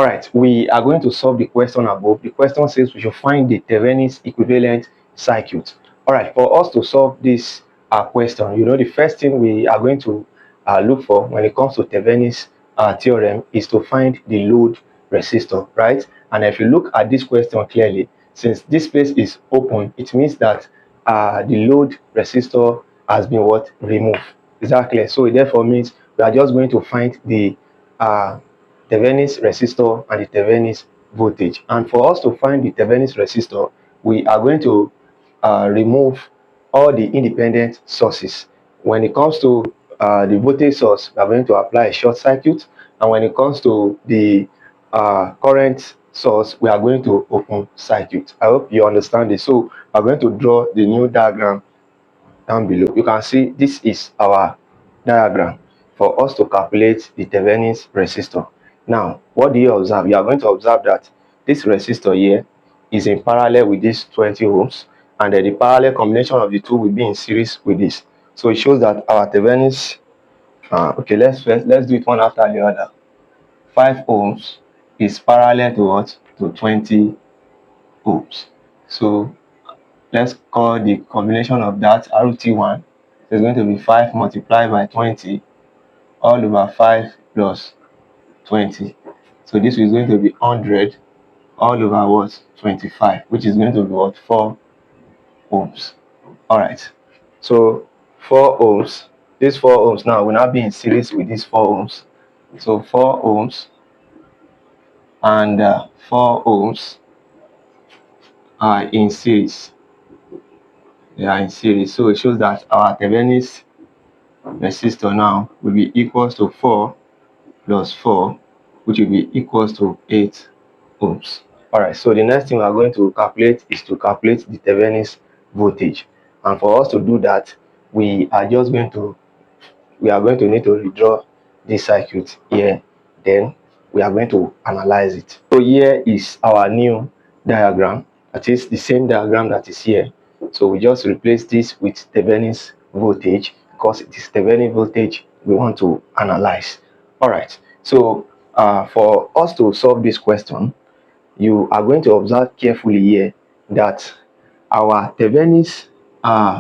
All right, we are going to solve the question above. The question says we should find the Thevenin equivalent circuit. All right, for us to solve this question, the first thing we are going to look for when it comes to Thevenin's theorem is to find the load resistor, right? And if you look at this question clearly, since this place is open, it means that the load resistor has been removed. Is that clear? So it therefore means we are just going to find the Thevenin resistor and the Thevenin voltage. And for us to find the Thevenin resistor, we are going to remove all the independent sources. When it comes to the voltage source, we are going to apply a short circuit, and when it comes to the current source, we are going to open circuit. I hope you understand this. So we are going to draw the new diagram down below. You can see this is our diagram for us to calculate the Thevenin resistor. Now, what do you observe? You are going to observe that this resistor here is in parallel with this 20 ohms, and then the parallel combination of the two will be in series with this. So it shows that our Thevenin, okay, let's do it one after the other. 5 ohms is parallel to what? To 20 ohms. So let's call the combination of that RT1. So it's going to be 5 multiplied by 20 all over 5 plus 20. So this is going to be 100 all over what? 25, which is going to be what? 4 ohms. All right. So 4 ohms. This 4 ohms now will not be in series with this 4 ohms. So 4 ohms and 4 ohms are in series. They are in series. So it shows that our Thevenin resistor now will be equals to 4 plus 4, which will be equals to 8 ohms. All right, so the next thing we are going to calculate is to calculate the Thevenin voltage. And for us to do that, we are going to need to redraw this circuit here. Then we are going to analyze it. So here is our new diagram. That is the same diagram that is here. So we just replace this with Thevenin voltage because it is Thevenin voltage we want to analyze. All right, so for us to solve this question, you are going to observe carefully here that our Thevenin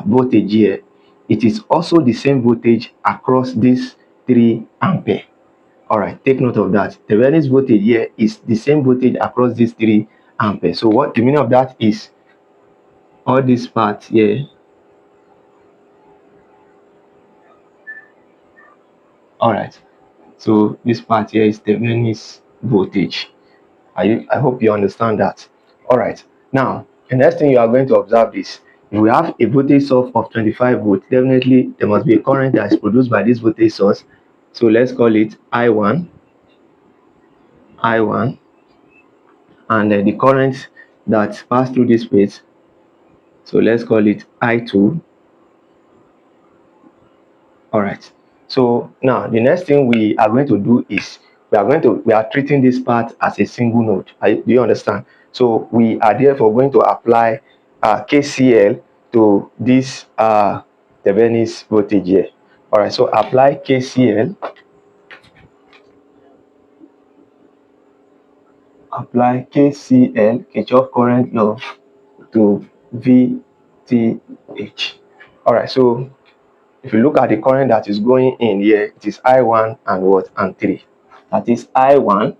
voltage here, it is also the same voltage across this 3 ampere. All right, take note of that. Thevenin voltage here is the same voltage across this 3 ampere. So what the meaning of that is, all this part here, all right, so this part here is Thevenin voltage. I hope you understand that. All right, now the next thing you are going to observe is, if we have a voltage source of 25 volts, definitely there must be a current that is produced by this voltage source. So let's call it I1, and the current that pass through this place, so let's call it I2. All right, so now the next thing we are going to do is we are treating this part as a single node. Do you understand? So we are therefore going to apply KCL to this Thevenin voltage here. All right, so apply KCL. Apply KCL, Kirchhoff current law, to VTH. All right, so if you look at the current that is going in here, it is I1 and what? And 3. That is I1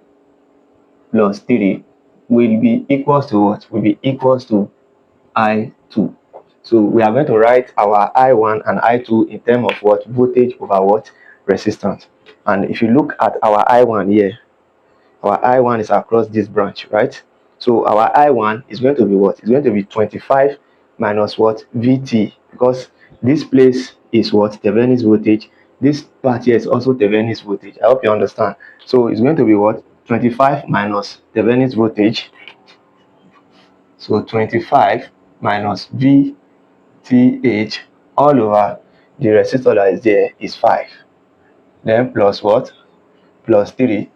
plus 3 will be equals to what? Will be equals to I2. So we are going to write our I1 and I2 in terms of what? Voltage over what? Resistance. And if you look at our I1 here, our I1 is across this branch, right? So our I1 is going to be what? It's going to be 25 minus what? VT, because this place is what? Thevenin voltage. This part here is also Thevenin voltage. I hope you understand. So it's going to be what? 25 minus Thevenin voltage. So 25 minus VTH all over the resistor that is there is 5. Then plus what? Plus 3.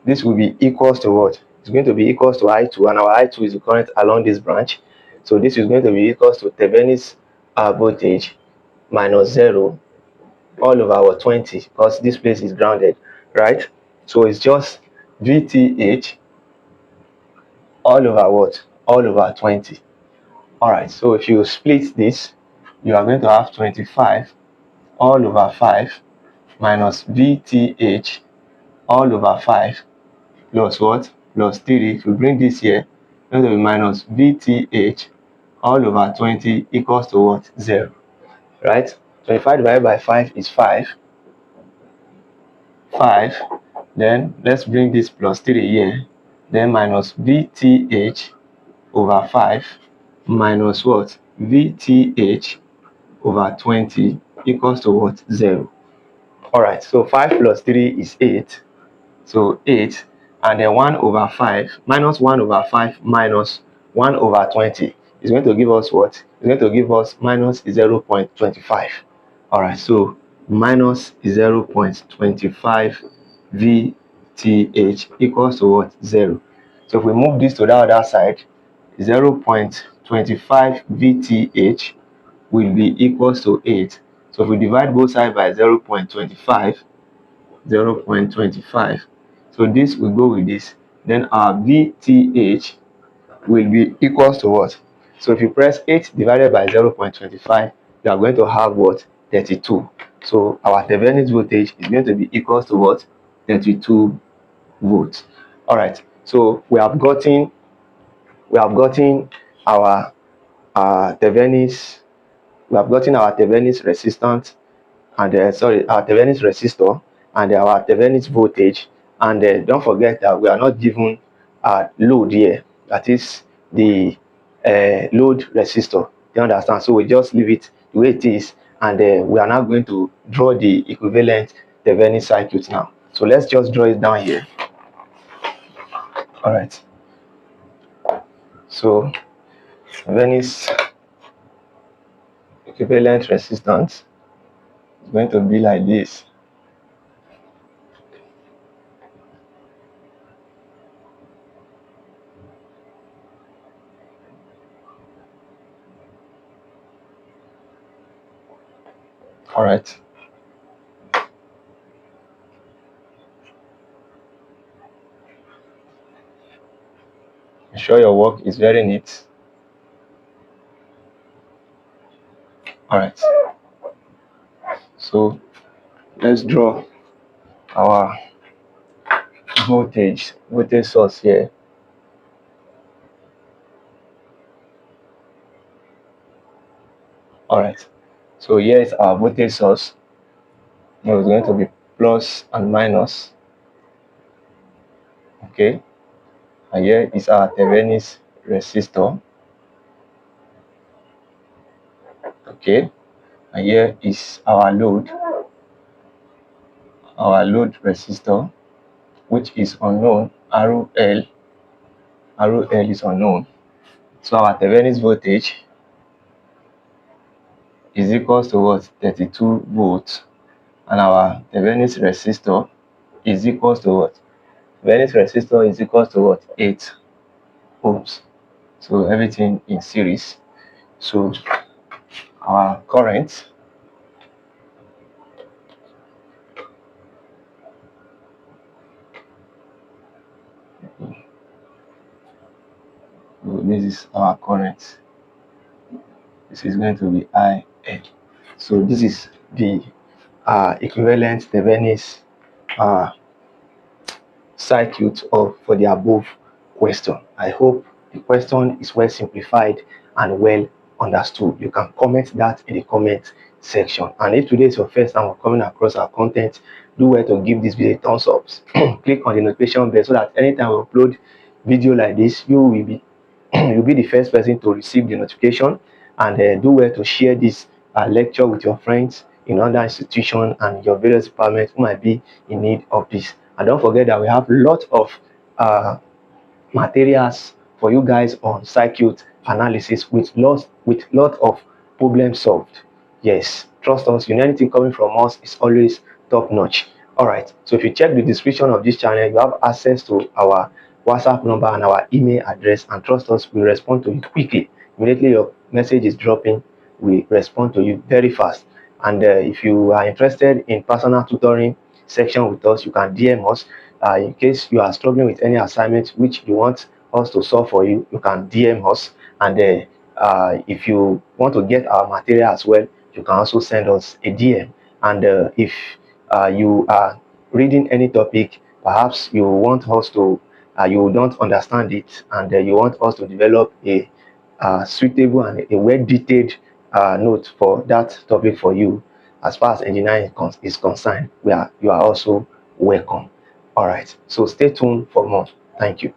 This will be equals to what? It's going to be equals to I2, and our I2 is the current along this branch. So this is going to be equals to Thevenin voltage minus 0 all over our 20, because this place is grounded, right? So it's just VTH all over what? All over 20. All right, so if you split this, you are going to have 25 all over 5 minus VTH all over 5 plus what? Plus 3. If you bring this here, it's going to be minus VTH all over 20 equals to what? 0. Right? 25 divided by 5 is 5. 5. Then let's bring this plus 3 here. Then minus VTH over 5 minus what? VTH over 20 equals to what? 0. Alright, so 5 plus 3 is 8. So 8, and then 1 over 5 minus 1 over 5 minus 1 over 20 is going to give us what? It's going to give us minus 0.25. Alright, so minus 0.25 VTH equals to what? 0. So if we move this to the other side, 0.25 VTH will be equals to 8. So if we divide both sides by 0.25, so this will go with this, then our VTH will be equals to what? So if you press 8 divided by 0.25, you are going to have what? 32. So our Thevenin voltage is going to be equals to what? 32 volts. All right, so we have gotten our Thevenin's resistance, and our Thevenin's resistor, and our Thevenin's voltage. And don't forget that we are not given a load here, that is the load resistor. You understand? So we just leave it the way it is, and we are now going to draw the equivalent Thevenin circuit now. So let's just draw it down here. All right, so Thevenin's equivalent resistance is going to be like this. All right, ensure your work is very neat. All right, so let's draw our voltage source here. All right, so here is our voltage source. Now it's going to be plus and minus. Okay, and here is our Thevenin's resistor. Okay, and here is our load resistor, which is unknown. RL is unknown. So our Thevenin's voltage is equals to what? 32 volts, and our Thevenin's resistor is equals to what? Thevenin's resistor is equals to what? 8 ohms. So everything in series. So our current this is our current. This is going to be IL. So this is the equivalent Thevenin's circuit for the above question. I hope the question is well simplified and well understood. You can comment that in the comment section. And if today is your first time of coming across our content, do well to give this video a thumbs up. Click on the notification bell so that anytime we upload video like this, you will be you'll be the first person to receive the notification. And do well to share this lecture with your friends in other institutions and your various departments who might be in need of this. And don't forget that we have lots of materials for you guys on circuit analysis with lots of problems solved. Yes, trust us, anything coming from us is always top notch. All right, so if you check the description of this channel, you have access to our WhatsApp number and our email address, and trust us, we respond to you quickly. Immediately your message is dropping, we respond to you very fast. And if you are interested in personal tutoring section with us, you can DM us. in case you are struggling with any assignment which you want us to solve for you, you can DM us. And if you want to get our material as well, you can also send us a DM. And if you are reading any topic, perhaps you want us to you don't understand it, and you want us to develop a suitable and a well detailed note for that topic for you, as far as engineering is concerned, you are also welcome. All right, so stay tuned for more. Thank you.